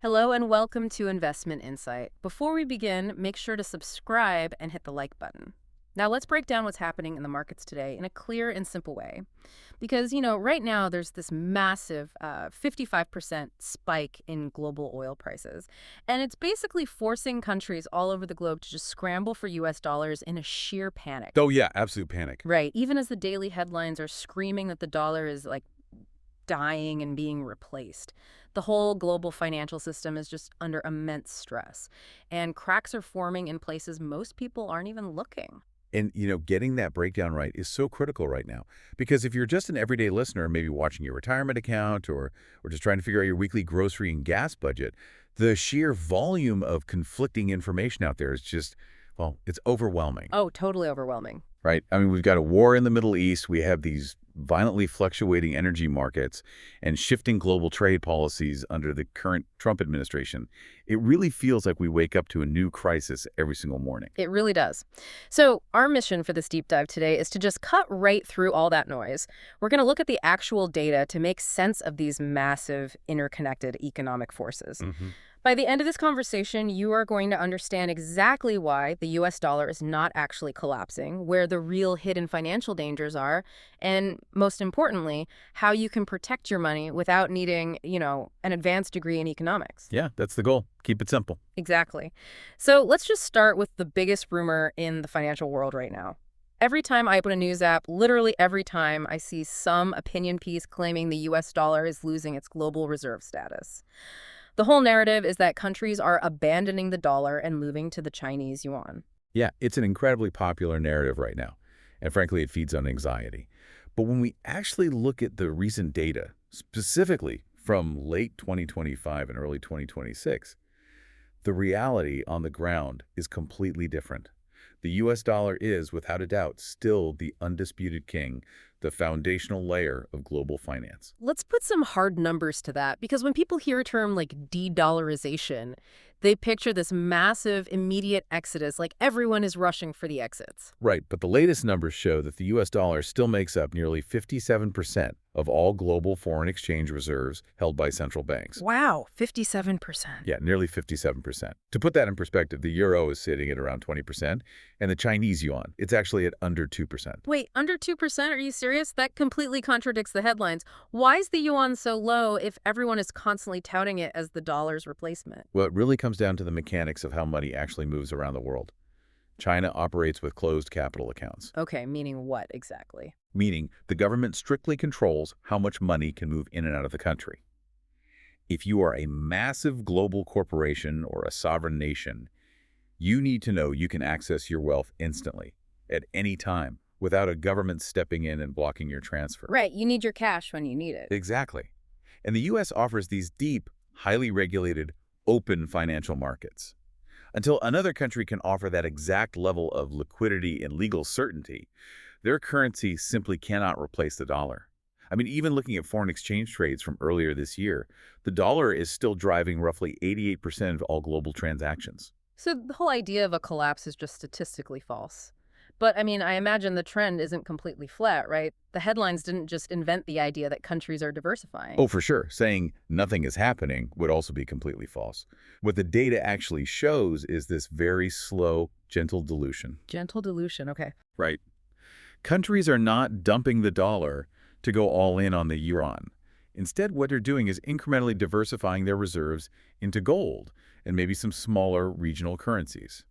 Hello and welcome to Investment Insight. Before we begin, make sure to subscribe and hit the like button. Now let's break down what's happening in the markets today in a clear and simple way. Because, right now there's this massive 55% spike in global oil prices. And it's basically forcing countries all over the globe to just scramble for US dollars in a sheer panic. Oh, yeah, absolute panic. Right. Even as the daily headlines are screaming that the dollar is dying and being replaced. The whole global financial system is just under immense stress, and cracks are forming in places most people aren't even looking. And, getting that breakdown right is so critical right now. Because if you're just an everyday listener, maybe watching your retirement account or just trying to figure out your weekly grocery and gas budget, the sheer volume of conflicting information out there is just, well, it's overwhelming, Oh, totally overwhelming. right? I mean, we've got a war in the Middle East. We have these violently fluctuating energy markets and shifting global trade policies under the current Trump administration. It really feels like we wake up to a new crisis every single morning. It really does. So, our mission for this deep dive today is to just cut right through all that noise. We're going to look at the actual data to make sense of these massive interconnected economic forces. By the end of this conversation, you are going to understand exactly why the US dollar is not actually collapsing, where the real hidden financial dangers are, and most importantly, how you can protect your money without needing, an advanced degree in economics. Yeah, that's the goal. Keep it simple. Exactly. So let's just start with the biggest rumor in the financial world right now. Every time I open a news app, literally every time I see some opinion piece claiming the US dollar is losing its global reserve status. The whole narrative is that countries are abandoning the dollar and moving to the Chinese yuan. Yeah, it's an incredibly popular narrative right now. And frankly, it feeds on anxiety. But when we actually look at the recent data, specifically from late 2025 and early 2026, the reality on the ground is completely different. The US dollar is, without a doubt, still the undisputed king, the foundational layer of global finance. Let's put some hard numbers to that, because when people hear a term like de-dollarization, they picture this massive, immediate exodus, like everyone is rushing for the exits. Right, but the latest numbers show that the US dollar still makes up nearly 57% of all global foreign exchange reserves held by central banks. Wow, 57%. Yeah, nearly 57%. To put that in perspective, the euro is sitting at around 20%, and the Chinese yuan, it's actually at under 2%. Wait, under 2%? Are you serious? That completely contradicts the headlines. Why is the yuan so low if everyone is constantly touting it as the dollar's replacement? Well, it really comes down to the mechanics of how money actually moves around the world. China operates with closed capital accounts, Okay, meaning what exactly? meaning the government strictly controls how much money can move in and out of the country. If you are a massive global corporation or a sovereign nation, you need to know you can access your wealth instantly, at any time, without a government stepping in and blocking your transfer. Right, you need your cash when you need it. Exactly. And the U.S. offers these deep, highly regulated, open financial markets. Until another country can offer that exact level of liquidity and legal certainty, their currency simply cannot replace the dollar. I mean, even looking at foreign exchange trades from earlier this year, the dollar is still driving roughly 88% of all global transactions. So the whole idea of a collapse is just statistically false. But I mean, I imagine the trend isn't completely flat, right? The headlines didn't just invent the idea that countries are diversifying. Oh, for sure. Saying nothing is happening would also be completely false. What the data actually shows is this very slow, gentle dilution. Gentle dilution, okay. Right. Countries are not dumping the dollar to go all in on the yuan. Instead, what they're doing is incrementally diversifying their reserves into gold and maybe some smaller regional currencies.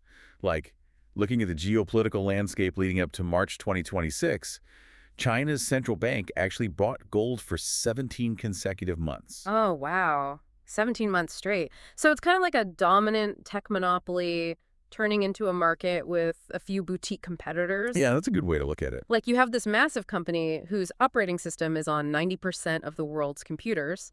Like, looking at the geopolitical landscape leading up to March 2026, China's central bank actually bought gold for 17 consecutive months. Oh, wow. 17 months straight. So it's kind of like a dominant tech monopoly turning into a market with a few boutique competitors. Yeah, that's a good way to look at it. Like you have this massive company whose operating system is on 90% of the world's computers,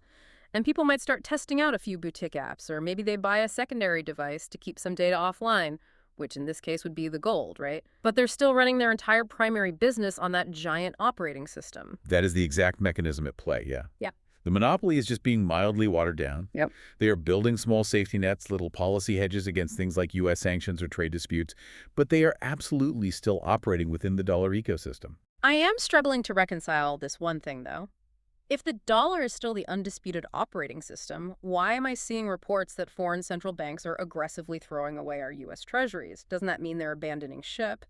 and people might start testing out a few boutique apps, or maybe they buy a secondary device to keep some data offline, which in this case would be the gold, right? But they're still running their entire primary business on that giant operating system. That is the exact mechanism at play, yeah. Yeah. The monopoly is just being mildly watered down. Yep. They are building small safety nets, little policy hedges against things like U.S. sanctions or trade disputes, but they are absolutely still operating within the dollar ecosystem. I am struggling to reconcile this one thing, though. If the dollar is still the undisputed operating system, why am I seeing reports that foreign central banks are aggressively throwing away our U.S. Treasuries? Doesn't that mean they're abandoning ship?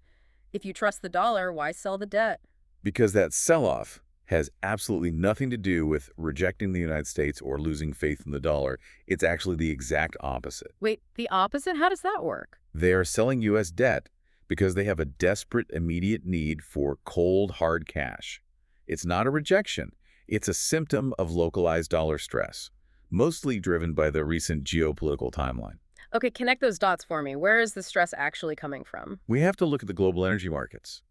If you trust the dollar, why sell the debt? Because that sell-off has absolutely nothing to do with rejecting the United States or losing faith in the dollar. It's actually the exact opposite. Wait, the opposite? How does that work? They are selling U.S. debt because they have a desperate, immediate need for cold, hard cash. It's not a rejection. It's a symptom of localized dollar stress, mostly driven by the recent geopolitical timeline. Okay, connect those dots for me. Where is the stress actually coming from? We have to look at the global energy markets.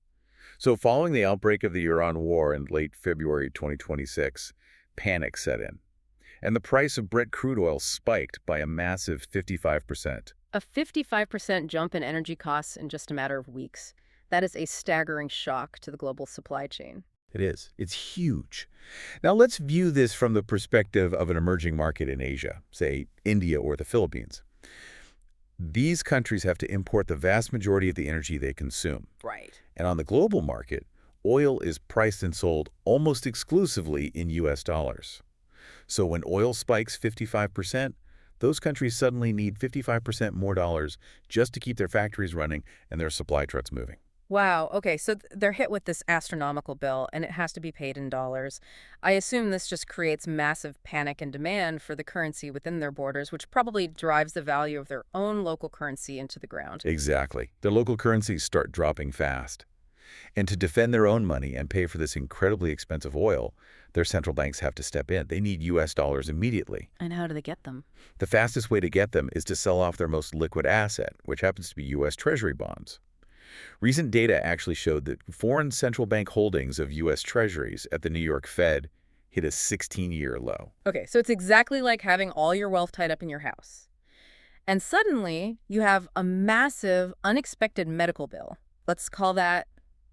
So following the outbreak of the Iran war in late February 2026, panic set in, and the price of Brent crude oil spiked by a massive 55%. A 55% jump in energy costs in just a matter of weeks. That is a staggering shock to the global supply chain. It is. It's huge. Now let's view this from the perspective of an emerging market in Asia, say India or the Philippines. These countries have to import the vast majority of the energy they consume. Right. And on the global market, oil is priced and sold almost exclusively in U.S. dollars. So when oil spikes 55%, those countries suddenly need 55% more dollars just to keep their factories running and their supply trucks moving. Wow. Okay, so they're hit with this astronomical bill, and it has to be paid in dollars. I assume this just creates massive panic and demand for the currency within their borders, which probably drives the value of their own local currency into the ground. Exactly. Their local currencies start dropping fast. And to defend their own money and pay for this incredibly expensive oil, their central banks have to step in. They need U.S. dollars immediately. And how do they get them? The fastest way to get them is to sell off their most liquid asset, which happens to be U.S. Treasury bonds. Recent data actually showed that foreign central bank holdings of U.S. Treasuries at the New York Fed hit a 16-year low. Okay, so it's exactly like having all your wealth tied up in your house. And suddenly, you have a massive, unexpected medical bill. Let's call that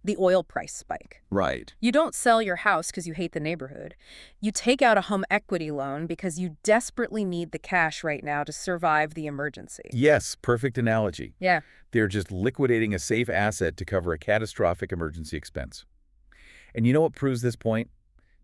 the oil price spike. Right. You don't sell your house because you hate the neighborhood. You take out a home equity loan because you desperately need the cash right now to survive the emergency. Yes, perfect analogy. Yeah. They're just liquidating a safe asset to cover a catastrophic emergency expense. And you know what proves this point?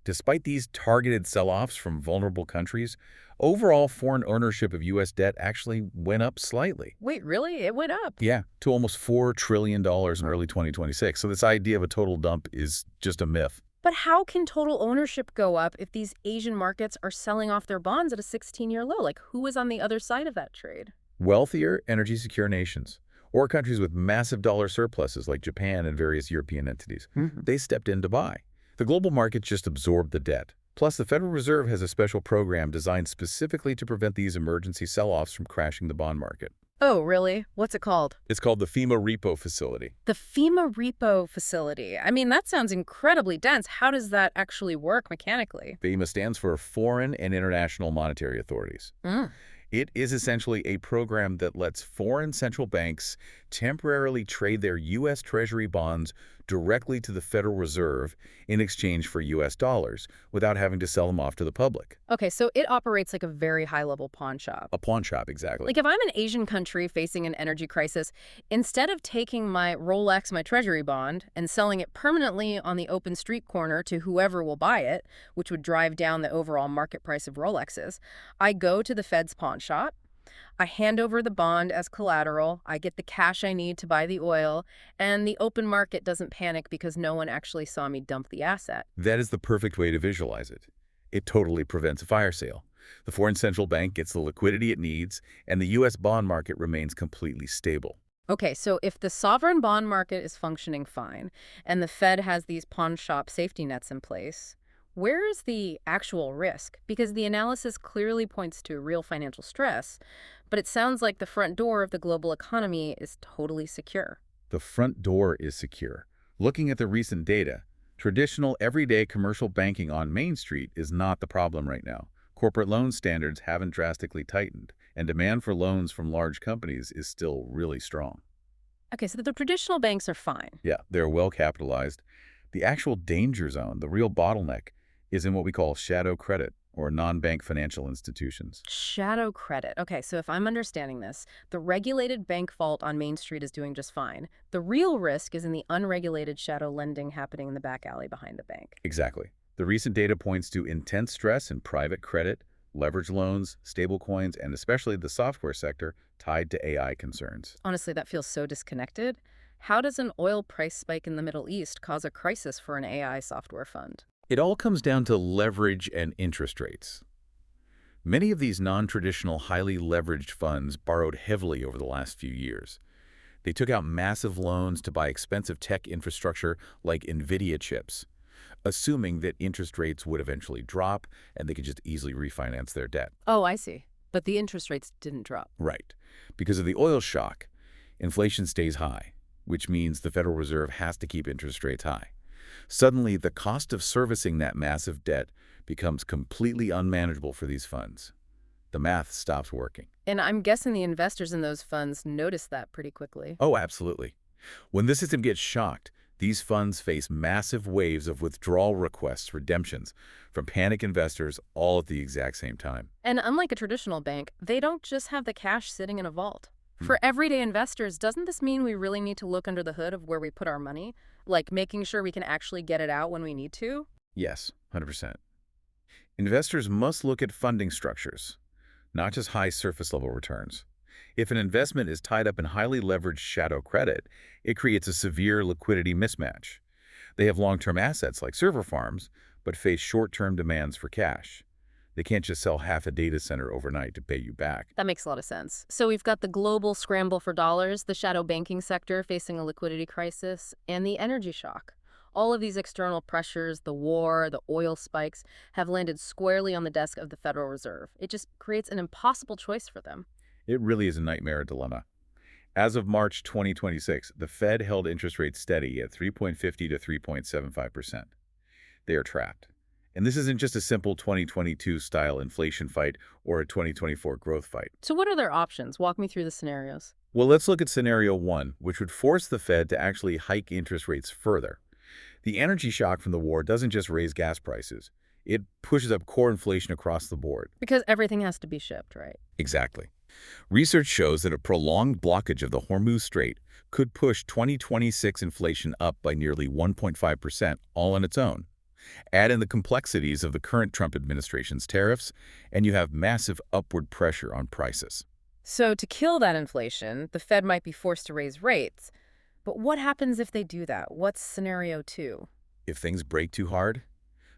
Despite these targeted sell-offs from vulnerable countries, overall foreign ownership of U.S. debt actually went up slightly. Wait, really? It went up? Yeah, to almost $4 trillion in early 2026. So this idea of a total dump is just a myth. But how can total ownership go up if these Asian markets are selling off their bonds at a 16-year low? Like, who is on the other side of that trade? Wealthier, energy-secure nations, or countries with massive dollar surpluses like Japan and various European entities, they stepped in to buy. The global market just absorbed the debt. Plus, the Federal Reserve has a special program designed specifically to prevent these emergency sell-offs from crashing the bond market. Oh, really? What's it called? It's called the FEMA Repo Facility. The FEMA Repo Facility. I mean, that sounds incredibly dense. How does that actually work mechanically? FEMA stands for Foreign and International Monetary Authorities. It is essentially a program that lets foreign central banks temporarily trade their U.S. Treasury bonds directly to the Federal Reserve in exchange for U.S. dollars without having to sell them off to the public. Okay, so it operates like a very high-level pawn shop. A pawn shop, exactly. Like if I'm an Asian country facing an energy crisis, instead of taking my Rolex, my Treasury bond, and selling it permanently on the open street corner to whoever will buy it, which would drive down the overall market price of Rolexes, I go to the Fed's pawn shop, I hand over the bond as collateral, I get the cash I need to buy the oil, and the open market doesn't panic because no one actually saw me dump the asset. That is the perfect way to visualize it. It totally prevents a fire sale. The foreign central bank gets the liquidity it needs, and the U.S. bond market remains completely stable. Okay, so if the sovereign bond market is functioning fine, and the Fed has these pawn shop safety nets in place, where is the actual risk? Because the analysis clearly points to real financial stress, but it sounds like the front door of the global economy is totally secure. The front door is secure. Looking at the recent data, traditional everyday commercial banking on Main Street is not the problem right now. Corporate loan standards haven't drastically tightened, and demand for loans from large companies is still really strong. Okay, so the traditional banks are fine. Yeah, they're well capitalized. The actual danger zone, the real bottleneck, is in what we call shadow credit, or non-bank financial institutions. Shadow credit. Okay, so if I'm understanding this, the regulated bank vault on Main Street is doing just fine. The real risk is in the unregulated shadow lending happening in the back alley behind the bank. Exactly. The recent data points to intense stress in private credit, leverage loans, stablecoins, and especially the software sector tied to AI concerns. Honestly, that feels so disconnected. How does an oil price spike in the Middle East cause a crisis for an AI software fund? It all comes down to leverage and interest rates. Many of these non-traditional, highly leveraged funds borrowed heavily over the last few years. They took out massive loans to buy expensive tech infrastructure like NVIDIA chips, assuming that interest rates would eventually drop and they could just easily refinance their debt. Oh, I see. But the interest rates didn't drop. Right. Because of the oil shock, inflation stays high, which means the Federal Reserve has to keep interest rates high. Suddenly, the cost of servicing that massive debt becomes completely unmanageable for these funds. The math stops working. And I'm guessing the investors in those funds noticed that pretty quickly. Oh, absolutely. When the system gets shocked, these funds face massive waves of withdrawal requests, redemptions, from panic investors all at the exact same time. And unlike a traditional bank, they don't just have the cash sitting in a vault. For everyday investors, doesn't this mean we really need to look under the hood of where we put our money? Like making sure we can actually get it out when we need to? Yes, 100%. Investors must look at funding structures, not just high surface-level returns. If an investment is tied up in highly leveraged shadow credit, it creates a severe liquidity mismatch. They have long-term assets like server farms, but face short-term demands for cash. They can't just sell half a data center overnight to pay you back. That makes a lot of sense. So we've got the global scramble for dollars, the shadow banking sector facing a liquidity crisis, and the energy shock. All of these external pressures, the war, the oil spikes, have landed squarely on the desk of the Federal Reserve. It just creates an impossible choice for them. It really is a nightmare dilemma. As of March 2026, the Fed held interest rates steady at 3.50 to 3.75%. They are trapped. And this isn't just a simple 2022-style inflation fight or a 2024 growth fight. So what are their options? Walk me through the scenarios. Well, let's look at scenario one, which would force the Fed to actually hike interest rates further. The energy shock from the war doesn't just raise gas prices. It pushes up core inflation across the board. Because everything has to be shipped, right? Exactly. Research shows that a prolonged blockage of the Hormuz Strait could push 2026 inflation up by nearly 1.5% all on its own. Add in the complexities of the current Trump administration's tariffs, and you have massive upward pressure on prices. So to kill that inflation, the Fed might be forced to raise rates. But what happens if they do that? What's scenario two? If things break too hard,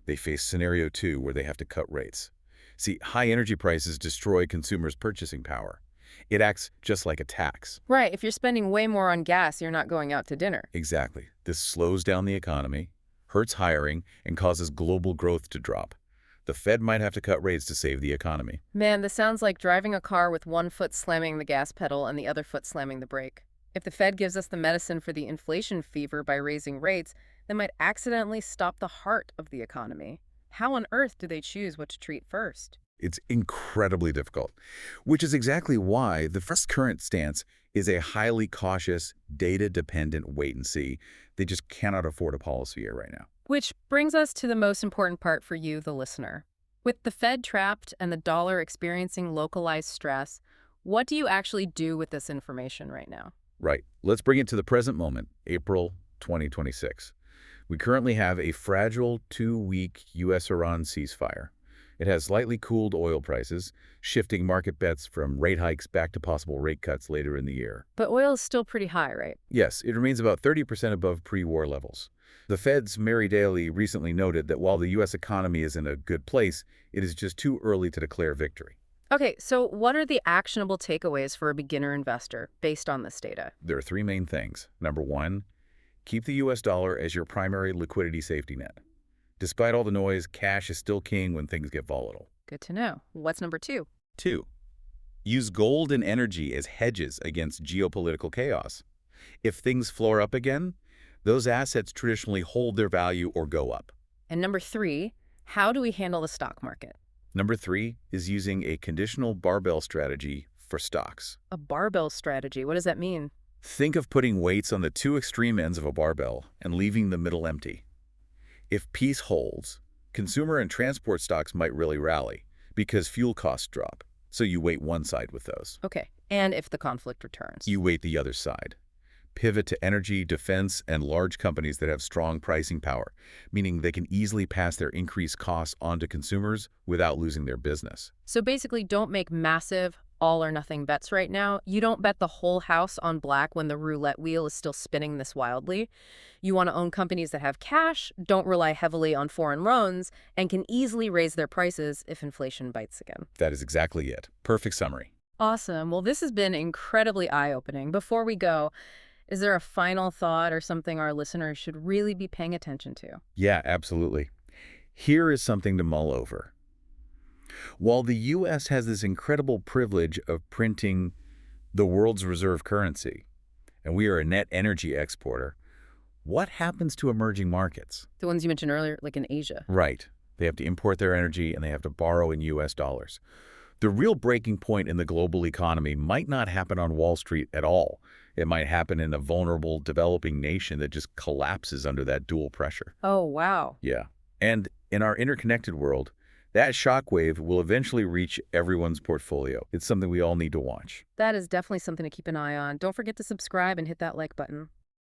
they face scenario two where they have to cut rates. See, high energy prices destroy consumers' purchasing power. It acts just like a tax. Right, if you're spending way more on gas, you're not going out to dinner. Exactly. This slows down the economy, hurts hiring, and causes global growth to drop. The Fed might have to cut rates to save the economy. Man, this sounds like driving a car with one foot slamming the gas pedal and the other foot slamming the brake. If the Fed gives us the medicine for the inflation fever by raising rates, they might accidentally stop the heart of the economy. How on earth do they choose what to treat first? It's incredibly difficult, which is exactly why the first current stance is a highly cautious, data-dependent wait-and-see. They just cannot afford a policy here right now. Which brings us to the most important part for you, the listener. With the Fed trapped and the dollar experiencing localized stress, what do you actually do with this information right now? Right. Let's bring it to the present moment, April 2026. We currently have a fragile 2-week U.S.-Iran ceasefire. It has slightly cooled oil prices, shifting market bets from rate hikes back to possible rate cuts later in the year. But oil is still pretty high, right? Yes, it remains about 30% above pre-war levels. The Fed's Mary Daly recently noted that while the U.S. economy is in a good place, it is just too early to declare victory. Okay, so what are the actionable takeaways for a beginner investor based on this data? There are three main things. Number one, keep the U.S. dollar as your primary liquidity safety net. Despite all the noise, cash is still king when things get volatile. Good to know. What's number two? Two, use gold and energy as hedges against geopolitical chaos. If things floor up again, those assets traditionally hold their value or go up. And number three, how do we handle the stock market? Number three is using a conditional barbell strategy for stocks. A barbell strategy, what does that mean? Think of putting weights on the two extreme ends of a barbell and leaving the middle empty. If peace holds, consumer and transport stocks might really rally because fuel costs drop. So you weight one side with those. Okay, and if the conflict returns? You weight the other side. pivot to energy, defense, and large companies that have strong pricing power, meaning they can easily pass their increased costs on to consumers without losing their business. So basically, don't make massive all or nothing bets right now. You don't bet the whole house on black when the roulette wheel is still spinning this wildly. You want to own companies that have cash, don't rely heavily on foreign loans, and can easily raise their prices if inflation bites again. That is exactly it. Perfect summary. Awesome. Well, this has been incredibly eye-opening. Before we go, is there a final thought or something our listeners should really be paying attention to? Yeah, absolutely. Here is something to mull over. While the U.S. has this incredible privilege of printing the world's reserve currency, and we are a net energy exporter, what happens to emerging markets? The ones you mentioned earlier, like in Asia. Right. They have to import their energy and they have to borrow in U.S. dollars. The real breaking point in the global economy might not happen on Wall Street at all. It might happen in a vulnerable, developing nation that just collapses under that dual pressure. Oh, wow. Yeah. And in our interconnected world, that shockwave will eventually reach everyone's portfolio. It's something we all need to watch. That is definitely something to keep an eye on. Don't forget to subscribe and hit that like button.